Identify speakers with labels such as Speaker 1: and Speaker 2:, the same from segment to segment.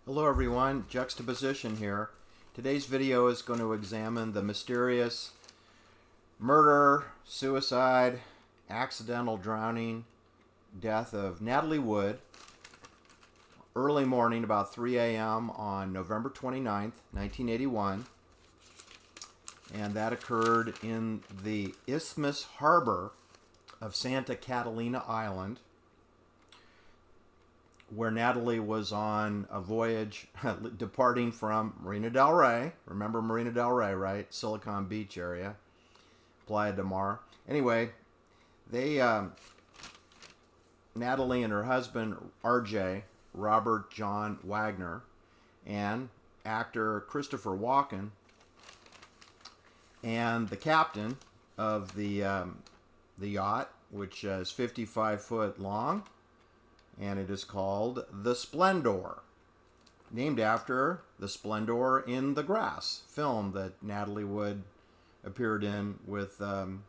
Speaker 1: Hello everyone, Juxtaposition here. Today's video is going to examine the mysterious murder, suicide, accidental drowning death of Natalie Wood early morning about 3 a.m. on November 29th, 1981. And that occurred in the isthmus harbor of Santa Catalina Island, where Natalie was on a voyage departing from Marina Del Rey. Remember Marina Del Rey, right? Silicon Beach area, Playa del Mar. Anyway, Natalie and her husband, RJ, Robert John Wagner, and actor Christopher Walken, and the captain of the yacht, which is 55 foot long, and it is called the Splendour, named after the Splendour in the Grass film that Natalie Wood appeared in with Warren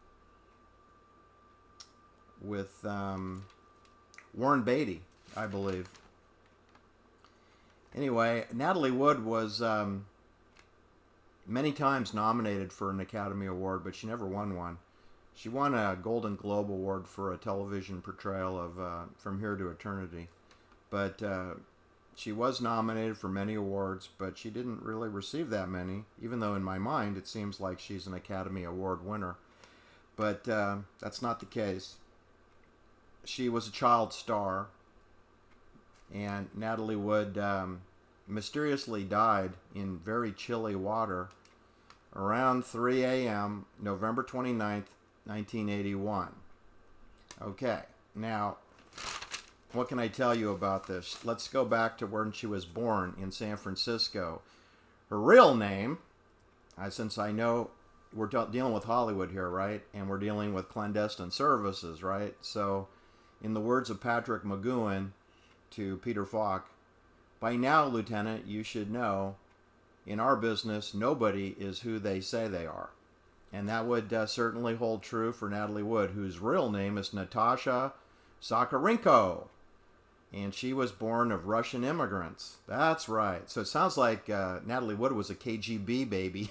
Speaker 1: Beatty, I believe. Anyway, Natalie Wood was many times nominated for an Academy Award, but she never won one. She won a Golden Globe Award for a television portrayal of From Here to Eternity. But she was nominated for many awards, but she didn't really receive that many, even though in my mind it seems like she's an Academy Award winner. But that's not the case. She was a child star, and Natalie Wood mysteriously died in very chilly water around 3 a.m. November 29th, 1981. Okay, now, what can I tell you about this? Let's go back to when she was born in San Francisco. Her real name, since I know we're dealing with Hollywood here, right? And we're dealing with clandestine services, right? So, in the words of Patrick McGowan to Peter Falk, by now, Lieutenant, you should know, in our business, nobody is who they say they are. And that would certainly hold true for Natalie Wood, whose real name is Natasha Zacharenko. And she was born of Russian immigrants. That's right. So it sounds like Natalie Wood was a KGB baby.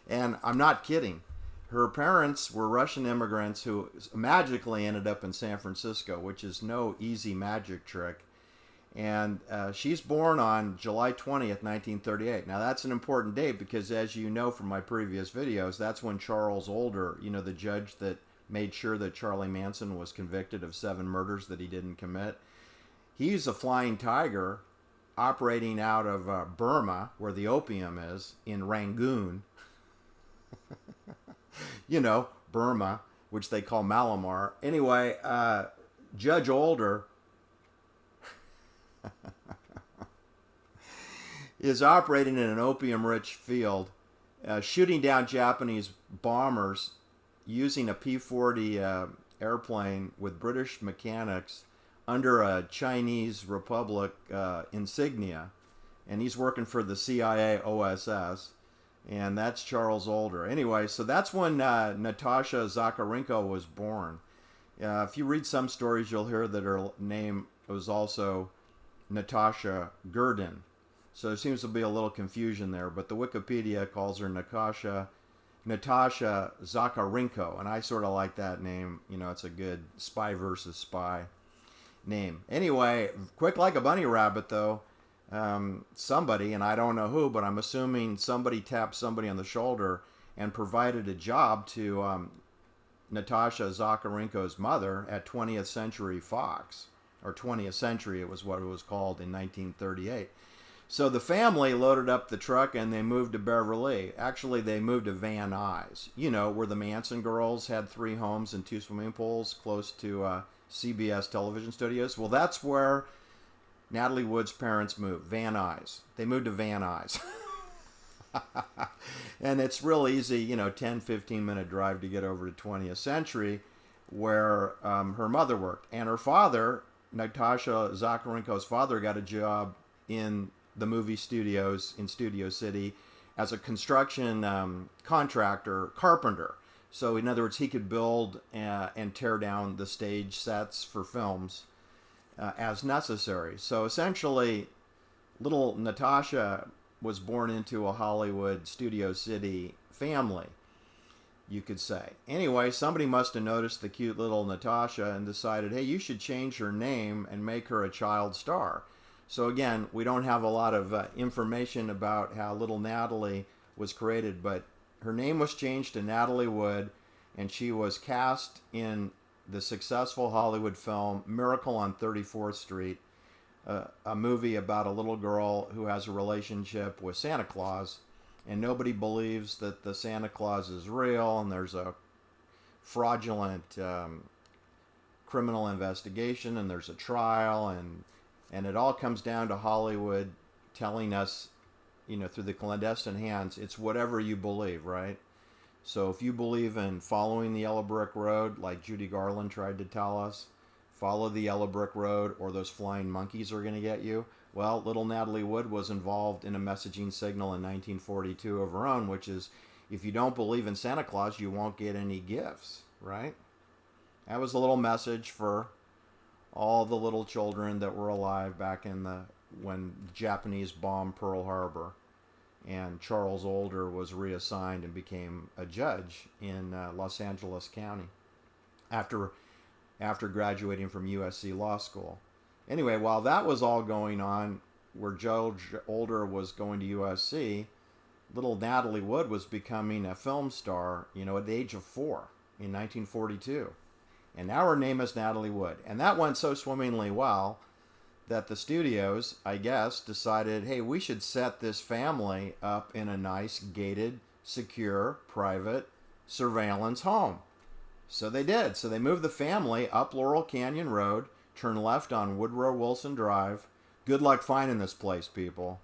Speaker 1: And I'm not kidding. Her parents were Russian immigrants who magically ended up in San Francisco, which is no easy magic trick. And she's born on July 20th, 1938. Now, that's an important date because, as you know from my previous videos, that's when Charles Older, the judge that made sure that Charlie Manson was convicted of 7 murders that he didn't commit, he's a flying tiger operating out of Burma, where the opium is, in Rangoon. Burma, which they call Malamar. Anyway, Judge Older is operating in an opium-rich field, shooting down Japanese bombers using a P-40 airplane with British mechanics under a Chinese Republic insignia. And he's working for the CIA OSS, and that's Charles Older. Anyway, so that's when Natasha Zacharenko was born. If you read some stories, you'll hear that her name was also Natasha Gurdon. So there seems to be a little confusion there, but the Wikipedia calls her Natasha Zacharenko, and I sort of like that name. It's a good spy versus spy name. Anyway, quick like a bunny rabbit, though, somebody, and I don't know who, but I'm assuming somebody tapped somebody on the shoulder and provided a job to Natasha Zacharenko's mother at 20th Century Fox. Or 20th Century, it was what it was called in 1938. So the family loaded up the truck and they moved to Beverly. Actually, they moved to Van Nuys, where the Manson girls had 3 homes and 2 swimming pools close to CBS television studios. Well, that's where Natalie Wood's parents moved, Van Nuys. They moved to Van Nuys. And it's real easy, 10, 15-minute drive to get over to 20th Century, where her mother worked. And her father, Natasha Zacharenko's father, got a job in the movie studios in Studio City as a construction carpenter. So in other words, he could build and tear down the stage sets for films as necessary. So essentially, little Natasha was born into a Hollywood Studio City family, you could say. Anyway, somebody must have noticed the cute little Natasha and decided, hey, you should change her name and make her a child star. So again, we don't have a lot of information about how little Natalie was created, but her name was changed to Natalie Wood, and she was cast in the successful Hollywood film Miracle on 34th Street, a movie about a little girl who has a relationship with Santa Claus, and nobody believes that the Santa Claus is real, and there's a fraudulent criminal investigation, and there's a trial, and it all comes down to Hollywood telling us, through the clandestine hands, it's whatever you believe, right? So if you believe in following the yellow brick road, like Judy Garland tried to tell us, follow the yellow brick road or those flying monkeys are going to get you. Well, little Natalie Wood was involved in a messaging signal in 1942 of her own, which is, if you don't believe in Santa Claus, you won't get any gifts, right? That was a little message for all the little children that were alive back in when the Japanese bombed Pearl Harbor, and Charles Older was reassigned and became a judge in Los Angeles County after graduating from USC Law School. Anyway, while that was all going on, where Judge Older was going to USC, little Natalie Wood was becoming a film star, at the age of 4 in 1942. And now her name is Natalie Wood. And that went so swimmingly well that the studios, I guess, decided, hey, we should set this family up in a nice, gated, secure, private surveillance home. So they did. So they moved the family up Laurel Canyon Road, turned left on Woodrow Wilson Drive. Good luck finding this place, people.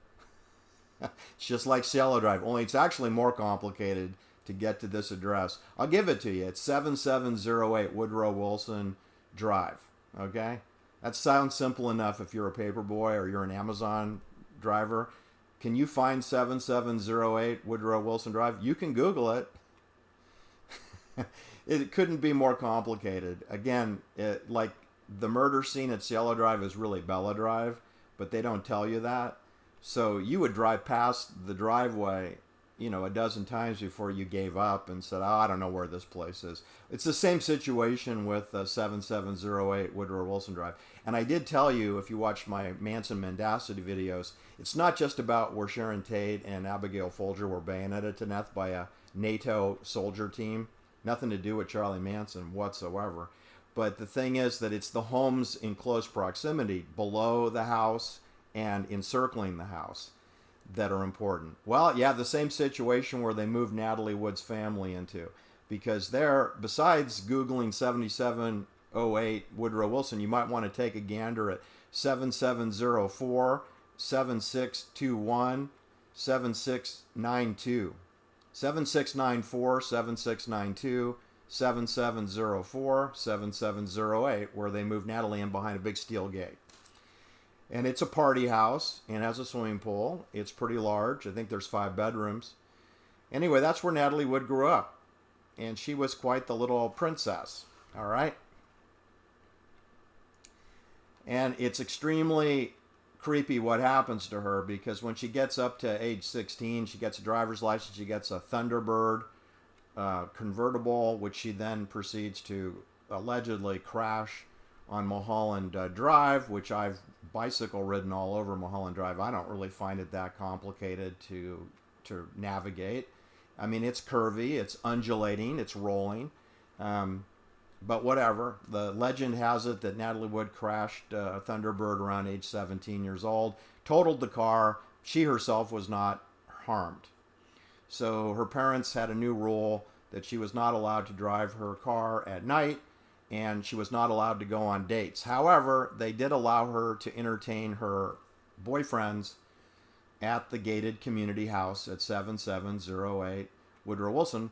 Speaker 1: It's just like Cielo Drive, only it's actually more complicated to get to this address. I'll give it to you. It's 7708 Woodrow Wilson Drive. Okay? That sounds simple enough if you're a paperboy or you're an Amazon driver. Can you find 7708 Woodrow Wilson Drive? You can Google it. It couldn't be more complicated. Again, like the murder scene at Cielo Drive is really Bella Drive, but they don't tell you that. So you would drive past the driveway, a dozen times before you gave up and said, I don't know where this place is. It's the same situation with 7708 Woodrow Wilson Drive. And I did tell you, if you watched my Manson Mendacity videos, it's not just about where Sharon Tate and Abigail Folger were bayoneted to death by a NATO soldier team. Nothing to do with Charlie Manson whatsoever. But the thing is that it's the homes in close proximity below the house and encircling the house that are important. Well, yeah, the same situation where they moved Natalie Wood's family into. Because there, besides Googling 7708 Woodrow Wilson, you might want to take a gander at 7704, 7621, 7692. 7694, 7692, 7704, 7708, where they moved Natalie in behind a big steel gate. And it's a party house and has a swimming pool. It's pretty large. I think there's 5 bedrooms. Anyway, that's where Natalie Wood grew up. And she was quite the little princess. All right? And it's extremely creepy what happens to her, because when she gets up to age 16, she gets a driver's license. She gets a Thunderbird convertible, which she then proceeds to allegedly crash on Mulholland Drive, which I've bicycle ridden all over Mulholland Drive. I don't really find it that complicated to navigate. I mean, it's curvy, it's undulating, it's rolling, but whatever. The legend has it that Natalie Wood crashed a Thunderbird around age 17 years old, totaled the car. She herself was not harmed. So her parents had a new rule that she was not allowed to drive her car at night, and she was not allowed to go on dates. However, they did allow her to entertain her boyfriends at the gated community house at 7708 Woodrow Wilson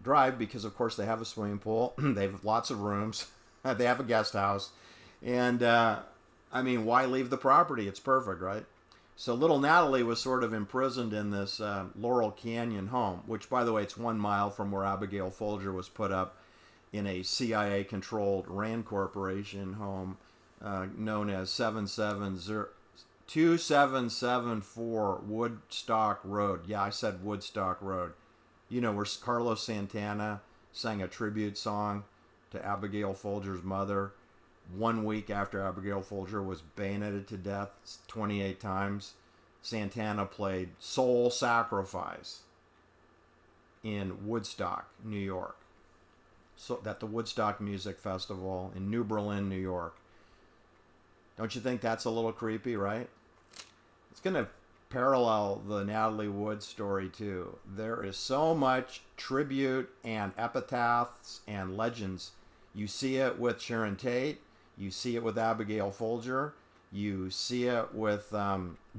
Speaker 1: Drive, because of course they have a swimming pool, they have lots of rooms, they have a guest house, and I mean, why leave the property? It's perfect, right? So little Natalie was sort of imprisoned in this Laurel Canyon home, which, by the way, it's 1 mile from where Abigail Folger was put up in a CIA-controlled RAND Corporation home known as 770 2774 Woodstock Road. Yeah, I said Woodstock Road. You know, where Carlos Santana sang a tribute song to Abigail Folger's mother 1 week after Abigail Folger was bayoneted to death 28 times. Santana played Soul Sacrifice in Woodstock, New York. So at the Woodstock Music Festival in New Berlin, New York. Don't you think that's a little creepy, right? It's going to parallel the Natalie Wood story too. There is so much tribute and epitaphs and legends. You see it with Sharon Tate. You see it with Abigail Folger. You see it with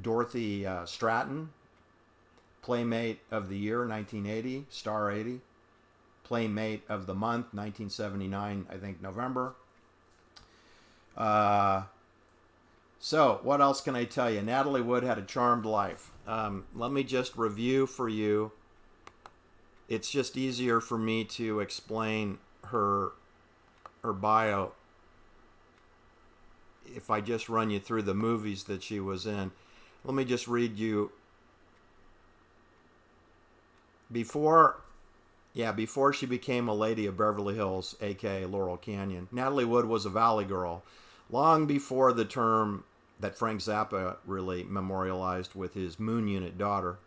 Speaker 1: Dorothy Stratton, Playmate of the Year, 1980, Star 80. Playmate of the Month, 1979, I think November. So, what else can I tell you? Natalie Wood had a charmed life. Let me just review for you. It's just easier for me to explain her bio if I just run you through the movies that she was in. Let me just read you. Before she became a lady of Beverly Hills, aka Laurel Canyon, Natalie Wood was a Valley girl, long before the term that Frank Zappa really memorialized with his Moon Unit daughter.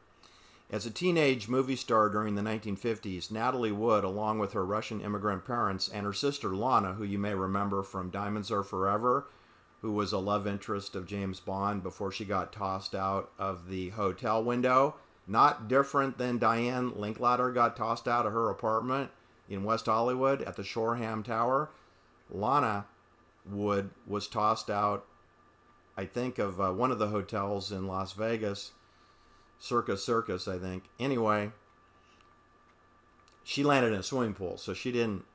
Speaker 1: As a teenage movie star during the 1950s, Natalie Wood, along with her Russian immigrant parents and her sister Lana, who you may remember from Diamonds Are Forever, who was a love interest of James Bond before she got tossed out of the hotel window, not different than Diane Linklater got tossed out of her apartment in West Hollywood at the Shoreham Tower. Lana Wood was tossed out, I think, of one of the hotels in Las Vegas, Circus, I think. Anyway, she landed in a swimming pool, so she didn't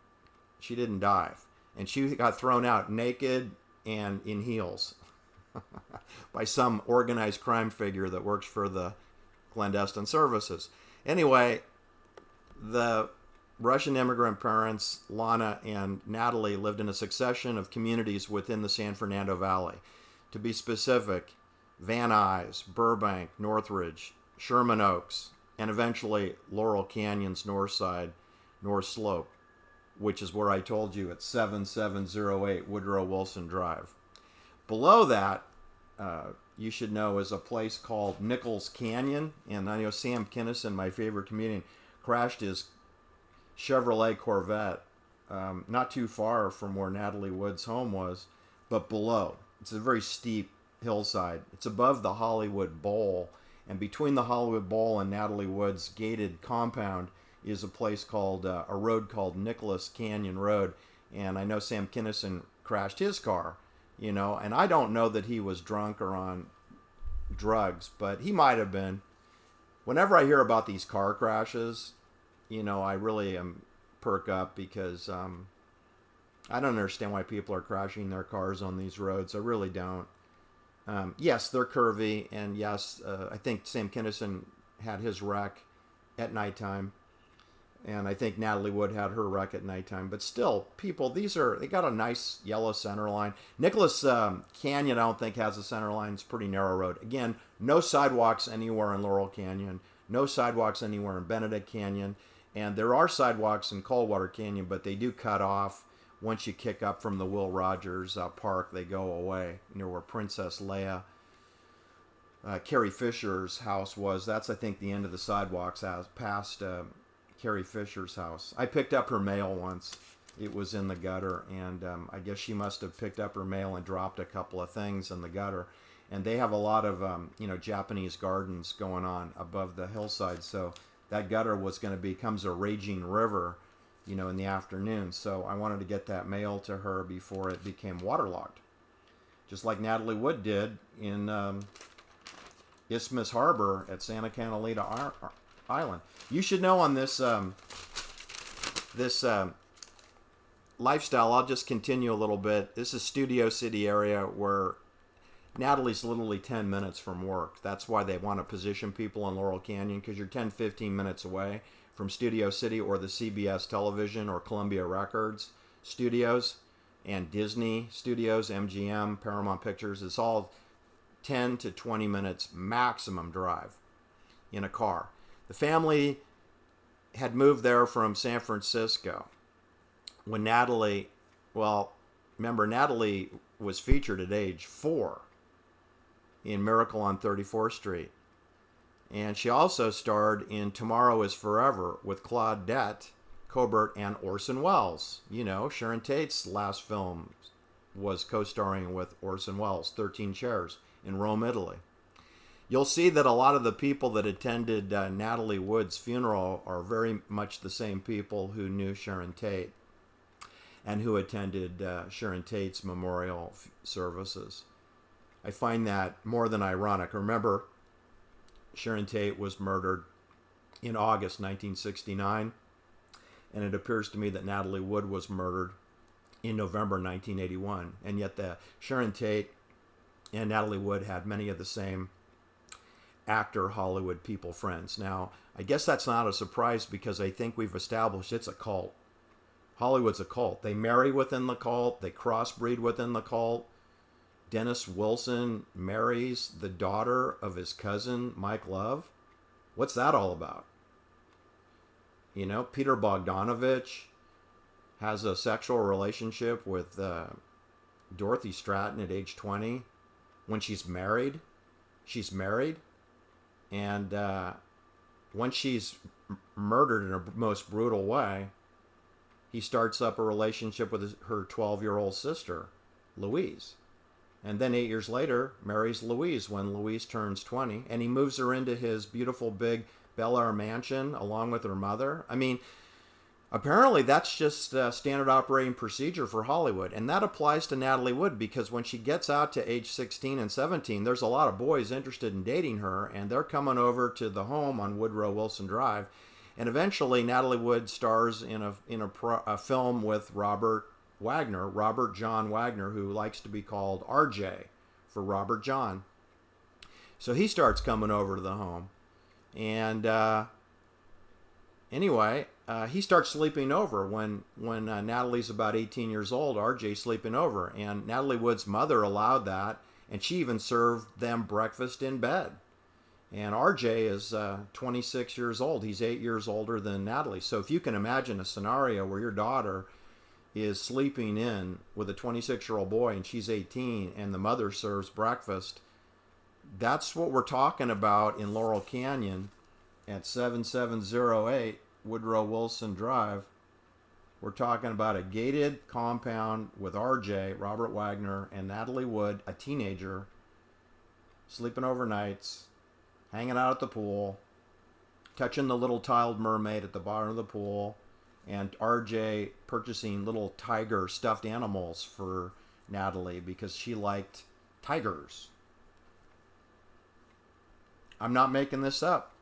Speaker 1: dive, and she got thrown out naked and in heels by some organized crime figure that works for the clandestine services. Anyway, the Russian immigrant parents, Lana and Natalie, lived in a succession of communities within the San Fernando Valley. To be specific, Van Nuys, Burbank, Northridge, Sherman Oaks, and eventually Laurel Canyon's north side, North Slope, which is where I told you it's 7708 Woodrow Wilson Drive. Below that, you should know, is a place called Nichols Canyon. And I know Sam Kinison, my favorite comedian, crashed his Chevrolet Corvette not too far from where Natalie Wood's home was, but below. It's a very steep hillside. It's above the Hollywood Bowl. And between the Hollywood Bowl and Natalie Wood's gated compound is a place called, a road called Nicholas Canyon Road. And I know Sam Kinison crashed his car, you know, and I don't know that he was drunk or on drugs, but he might have been. Whenever I hear about these car crashes, you know, I really perk up because I don't understand why people are crashing their cars on these roads. I really don't. Yes, they're curvy, and yes, I think Sam Kinison had his wreck at nighttime, and I think Natalie Wood had her wreck at nighttime. But still, people, they got a nice yellow center line. Nicholas Canyon, I don't think, has a center line. It's a pretty narrow road. Again, no sidewalks anywhere in Laurel Canyon, no sidewalks anywhere in Benedict Canyon, and there are sidewalks in Coldwater Canyon, but they do cut off. Once you kick up from the Will Rogers Park, they go away near where Princess Leia, Carrie Fisher's house was. That's, I think, the end of the sidewalks past Carrie Fisher's house. I picked up her mail once. It was in the gutter, and I guess she must have picked up her mail and dropped a couple of things in the gutter. And they have a lot of, Japanese gardens going on above the hillside, so that gutter becomes a raging river, in the afternoon. So I wanted to get that mail to her before it became waterlogged. Just like Natalie Wood did in Isthmus Harbor at Santa Catalina Island. You should know on this lifestyle, I'll just continue a little bit. This is Studio City area where Natalie's literally 10 minutes from work. That's why they want to position people in Laurel Canyon, because you're 10, 15 minutes away from Studio City or the CBS Television or Columbia Records studios and Disney studios, MGM, Paramount Pictures. It's all 10 to 20 minutes maximum drive in a car. The family had moved there from San Francisco when Natalie, well, remember, Natalie was featured at age 4 in Miracle on 34th Street. And she also starred in Tomorrow is Forever with Claudette Colbert and Orson Welles. You know, Sharon Tate's last film was co-starring with Orson Welles, 13 Chairs, in Rome, Italy. You'll see that a lot of the people that attended Natalie Wood's funeral are very much the same people who knew Sharon Tate and who attended Sharon Tate's memorial services. I find that more than ironic. Remember, Sharon Tate was murdered in August 1969, and it appears to me that Natalie Wood was murdered in November 1981, and yet the Sharon Tate and Natalie Wood had many of the same actor Hollywood people friends. Now, I guess that's not a surprise because I think we've established it's a cult. Hollywood's a cult. They marry within the cult. They crossbreed within the cult. Dennis Wilson marries the daughter of his cousin, Mike Love. What's that all about? You know, Peter Bogdanovich has a sexual relationship with Dorothy Stratton at age 20 when she's married. She's married. And when she's murdered in a most brutal way, he starts up a relationship with her 12-year-old sister, Louise. And then 8 years later, marries Louise when Louise turns 20. And he moves her into his beautiful big Bel Air mansion along with her mother. I mean, apparently that's just standard operating procedure for Hollywood. And that applies to Natalie Wood because when she gets out to age 16 and 17, there's a lot of boys interested in dating her. And they're coming over to the home on Woodrow Wilson Drive. And eventually, Natalie Wood stars in a film with Robert John Wagner, who likes to be called RJ for Robert John. So he starts coming over to the home. And anyway, he starts sleeping over when Natalie's about 18 years old. RJ's sleeping over. And Natalie Wood's mother allowed that. And she even served them breakfast in bed. And RJ is 26 years old. He's 8 years older than Natalie. So if you can imagine a scenario where your daughter is sleeping in with a 26-year-old boy and she's 18 and the mother serves breakfast, that's what we're talking about in Laurel Canyon at 7708 Woodrow Wilson Drive. We're talking about a gated compound with RJ, Robert Wagner, and Natalie Wood, a teenager, sleeping overnights, hanging out at the pool, touching the little tiled mermaid at the bottom of the pool, and RJ purchasing little tiger stuffed animals for Natalie because she liked tigers. I'm not making this up.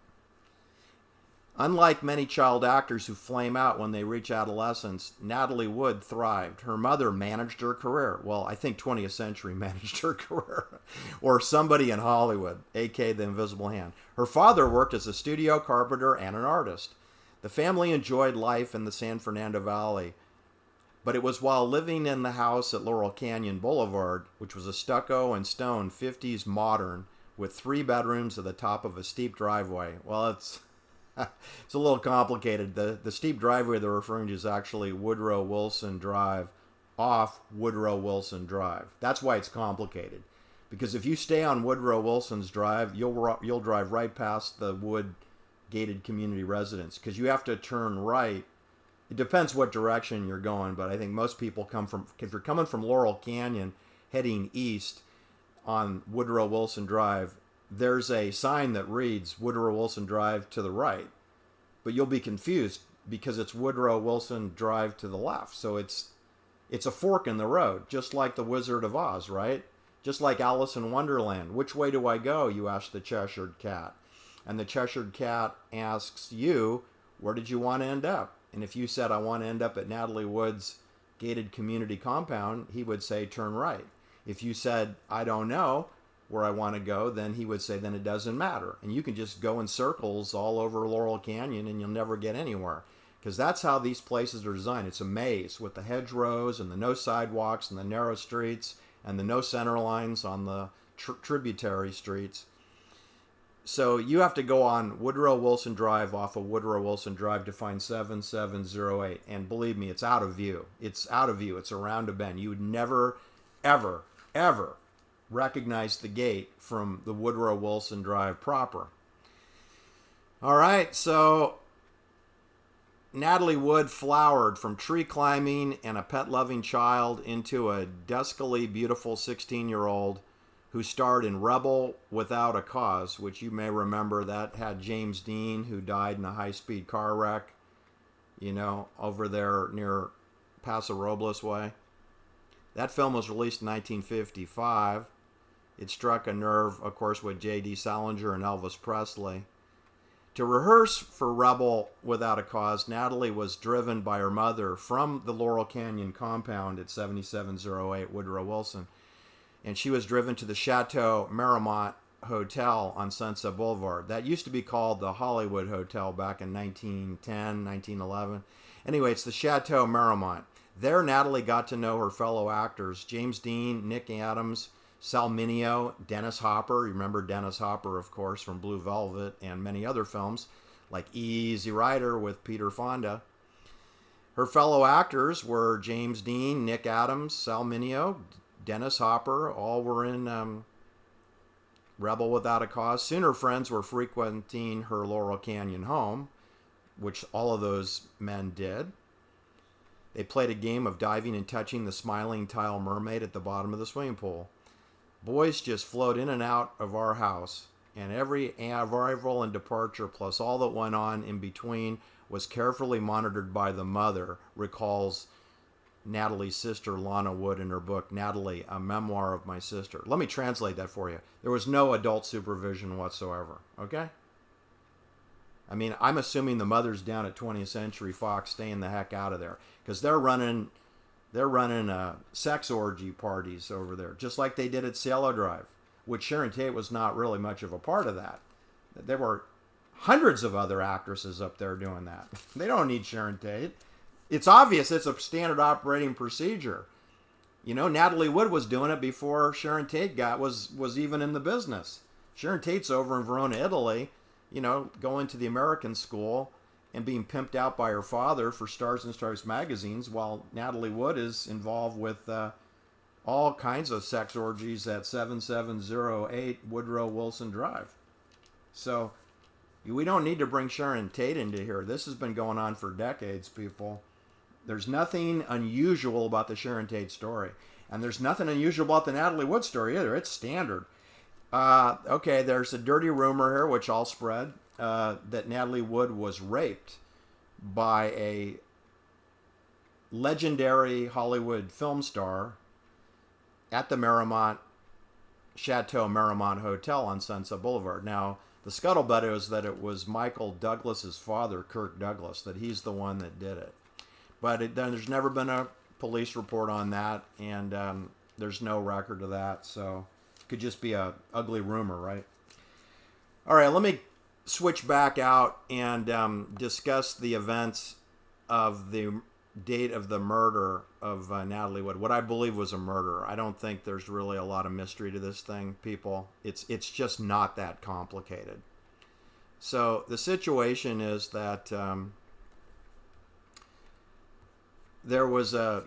Speaker 1: Unlike many child actors who flame out when they reach adolescence, Natalie Wood thrived. Her mother managed her career. Well, I think 20th Century managed her career. Or somebody in Hollywood, a.k.a. the Invisible Hand. Her father worked as a studio carpenter and an artist. The family enjoyed life in the San Fernando Valley, but it was while living in the house at Laurel Canyon Boulevard, which was a stucco and stone 50s modern with 3 bedrooms at the top of a steep driveway. Well, it's a little complicated. The steep driveway they're referring to is actually Woodrow Wilson Drive off Woodrow Wilson Drive. That's why it's complicated. Because if you stay on Woodrow Wilson's Drive, you'll drive right past the Wood gated community residence because you have to turn right. It depends what direction you're going, but I think most people if you're coming from Laurel Canyon heading east on Woodrow Wilson Drive, there's a sign that reads Woodrow Wilson Drive to the right, but you'll be confused because it's Woodrow Wilson Drive to the left. So it's a fork in the road, just like the Wizard of Oz, right? Just like Alice in Wonderland. Which way do I go? You ask the Cheshire Cat. And the Cheshire Cat asks you, where did you want to end up? And if you said, I want to end up at Natalie Wood's gated community compound, he would say, turn right. If you said, I don't know where I want to go, then he would say, then it doesn't matter. And you can just go in circles all over Laurel Canyon and you'll never get anywhere. Because that's how these places are designed. It's a maze with the hedgerows and the no sidewalks and the narrow streets and the no center lines on the tributary streets. So you have to go on Woodrow Wilson Drive off of Woodrow Wilson Drive to find 7708. And believe me, it's out of view. It's out of view. It's around a bend. You would never, ever, ever recognize the gate from the Woodrow Wilson Drive proper. All right, so Natalie Wood flowered from tree climbing and a pet-loving child into a duskily beautiful 16-year-old who starred in Rebel Without a Cause, which you may remember that had James Dean, who died in a high-speed car wreck, over there near Paso Robles way. That film was released in 1955. It struck a nerve, of course, with J.D. Salinger and Elvis Presley. To rehearse for Rebel Without a Cause, Natalie was driven by her mother from the Laurel Canyon compound at 7708 Woodrow Wilson. And she was driven to the Chateau Marmont Hotel on Sunset Boulevard. That used to be called the Hollywood Hotel back in 1910, 1911. Anyway, it's the Chateau Marmont. There, Natalie got to know her fellow actors, James Dean, Nick Adams, Sal Mineo, Dennis Hopper. You remember Dennis Hopper, of course, from Blue Velvet and many other films, like Easy Rider with Peter Fonda. Her fellow actors were James Dean, Nick Adams, Sal Mineo, Dennis Hopper. All were in Rebel Without a Cause. Soon her friends were frequenting her Laurel Canyon home, which all of those men did. They played a game of diving and touching the smiling tile mermaid at the bottom of the swimming pool. Boys just flowed in and out of our house, and every arrival and departure, plus all that went on in between, was carefully monitored by the mother, recalls Natalie's sister Lana Wood in her book, Natalie, A Memoir of My Sister. Let me translate that for you. There was no adult supervision whatsoever, okay? I mean, I'm assuming the mother's down at 20th Century Fox staying the heck out of there, because they're running sex orgy parties over there, just like they did at Cielo Drive, which Sharon Tate was not really much of a part of that. There were hundreds of other actresses up there doing that. They don't need Sharon Tate. It's obvious it's a standard operating procedure. Natalie Wood was doing it before Sharon Tate was even in the business. Sharon Tate's over in Verona, Italy, going to the American school and being pimped out by her father for Stars and Stripes magazines, while Natalie Wood is involved with all kinds of sex orgies at 7708 Woodrow Wilson Drive. So we don't need to bring Sharon Tate into here. This has been going on for decades, people. There's nothing unusual about the Sharon Tate story. And there's nothing unusual about the Natalie Wood story either. It's standard. Okay, there's a dirty rumor here, which I'll spread, that Natalie Wood was raped by a legendary Hollywood film star at the Chateau Marmont Hotel on Sunset Boulevard. Now, the scuttlebutt is that it was Michael Douglas's father, Kirk Douglas, that he's the one that did it. But there's never been a police report on that, and there's no record of that, so it could just be a ugly rumor, right? All right, let me switch back out and discuss the events of the date of the murder of Natalie Wood. What I believe was a murder. I don't think there's really a lot of mystery to this thing, people. It's just not that complicated. So the situation is that there was a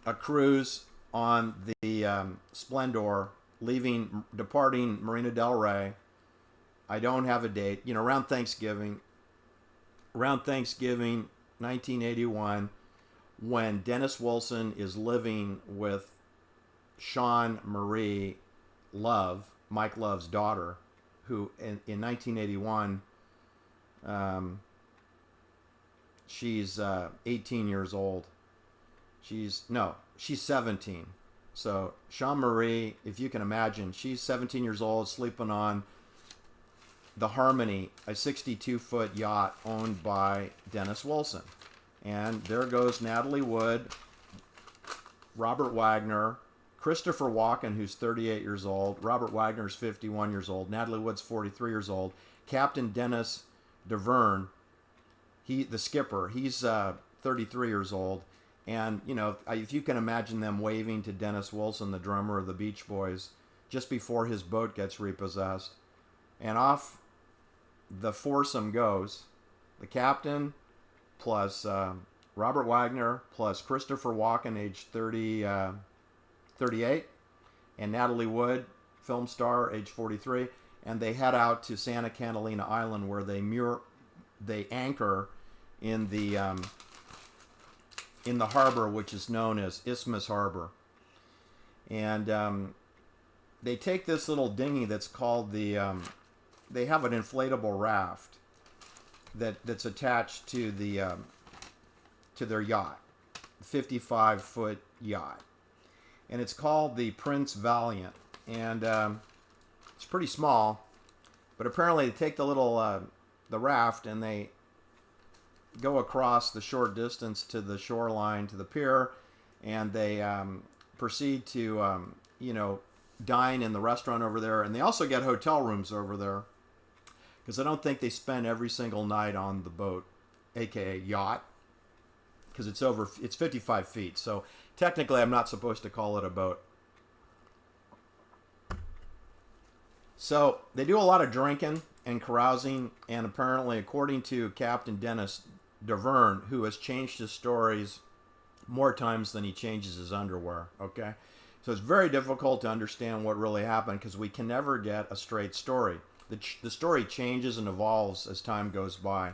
Speaker 1: cruise on the Splendour departing Marina Del Rey. I don't have a date. Around Thanksgiving 1981, when Dennis Wilson is living with Sean Marie Love, Mike Love's daughter, who in 1981, she's 18 years old. She's 17. So Sean Marie, if you can imagine, she's 17 years old, sleeping on the Harmony, a 62-foot yacht owned by Dennis Wilson. And there goes Natalie Wood, Robert Wagner, Christopher Walken, who's 38 years old, Robert Wagner's 51 years old, Natalie Wood's 43 years old, Captain Dennis Davern, the skipper, he's 33 years old. And, if you can imagine them waving to Dennis Wilson, the drummer of the Beach Boys, just before his boat gets repossessed. And off the foursome goes. The captain plus Robert Wagner plus Christopher Walken, age 38, and Natalie Wood, film star, age 43. And they head out to Santa Catalina Island, where they anchor in the harbor, which is known as Isthmus Harbor. And they take this little dinghy that's called the. They have an inflatable raft that's attached to to their yacht, 55-foot yacht, and it's called the Prince Valiant, and it's pretty small, but apparently they take the raft and they go across the short distance to the shoreline, to the pier, and they proceed to dine in the restaurant over there, and they also get hotel rooms over there, because I don't think they spend every single night on the boat, aka yacht, because it's 55 feet. So technically, I'm not supposed to call it a boat. So they do a lot of drinking and carousing, and apparently, according to Captain Dennis Davern, who has changed his stories more times than he changes his underwear. Okay, so it's very difficult to understand what really happened, because we can never get a straight story. The story changes and evolves as time goes by.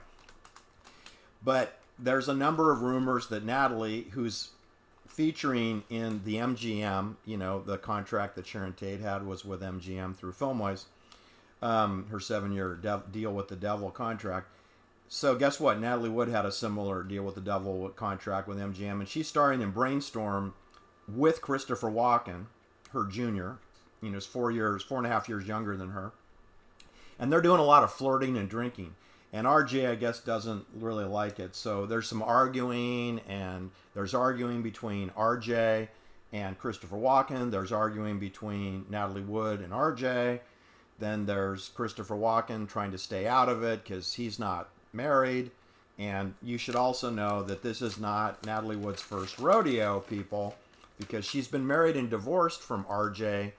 Speaker 1: But there's a number of rumors that Natalie, who's featuring in the MGM, the contract that Sharon Tate had was with MGM through Filmwise, her 7-year deal with the devil contract. So guess what? Natalie Wood had a similar deal with the devil contract with MGM, and she's starring in Brainstorm with Christopher Walken, her junior. Is 4.5 years younger than her. And they're doing a lot of flirting and drinking. And RJ, I guess, doesn't really like it. So there's some arguing, and there's arguing between RJ and Christopher Walken. There's arguing between Natalie Wood and RJ. Then there's Christopher Walken trying to stay out of it because he's not married. And you should also know that this is not Natalie Wood's first rodeo, people, because she's been married and divorced from RJ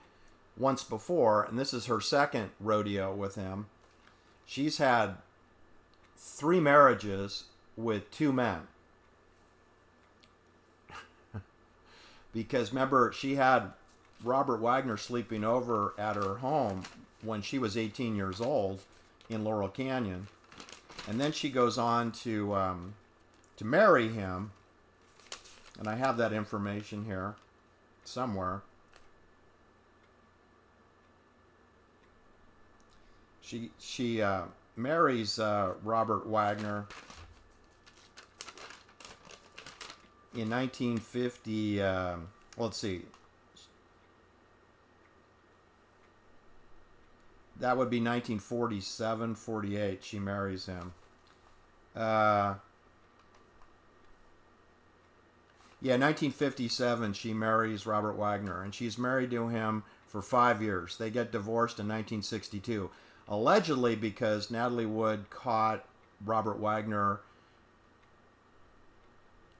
Speaker 1: once before, and this is her second rodeo with him. She's had 3 marriages with 2 men. Because remember, she had Robert Wagner sleeping over at her home when she was 18 years old in Laurel Canyon. And then she goes on to marry him. And I have that information here somewhere. She marries Robert Wagner in 1950. Let's see. That would be 1947, 48. She marries him. Yeah, 1957, she marries Robert Wagner, and she's married to him for 5 years. They get divorced in 1962. Allegedly because Natalie Wood caught Robert Wagner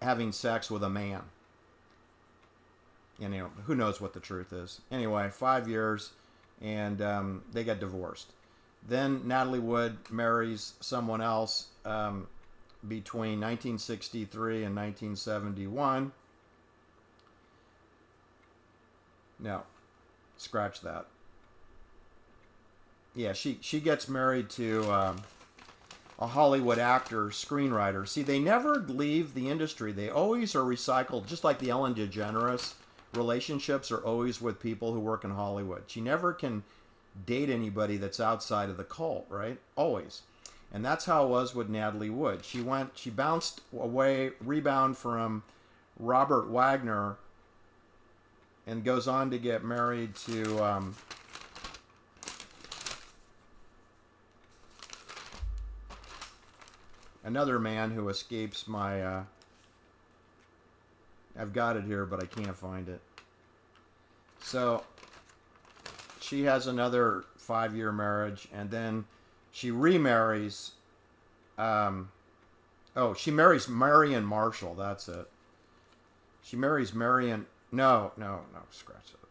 Speaker 1: having sex with a man. Who knows what the truth is. Anyway, 5 years, and they get divorced. Then Natalie Wood marries someone else between 1963 and 1971. No, scratch that. Yeah, she gets married to a Hollywood actor, screenwriter. See, they never leave the industry. They always are recycled, just like the Ellen DeGeneres relationships are always with people who work in Hollywood. She never can date anybody that's outside of the cult, right? Always. And that's how it was with Natalie Wood. She bounced away, rebound from Robert Wagner, and goes on to get married to another man who escapes my... I've got it here, but I can't find it. So she has another 5-year marriage, and then she remarries. She marries Marion Marshall. That's it. She marries Marion. No, scratch it.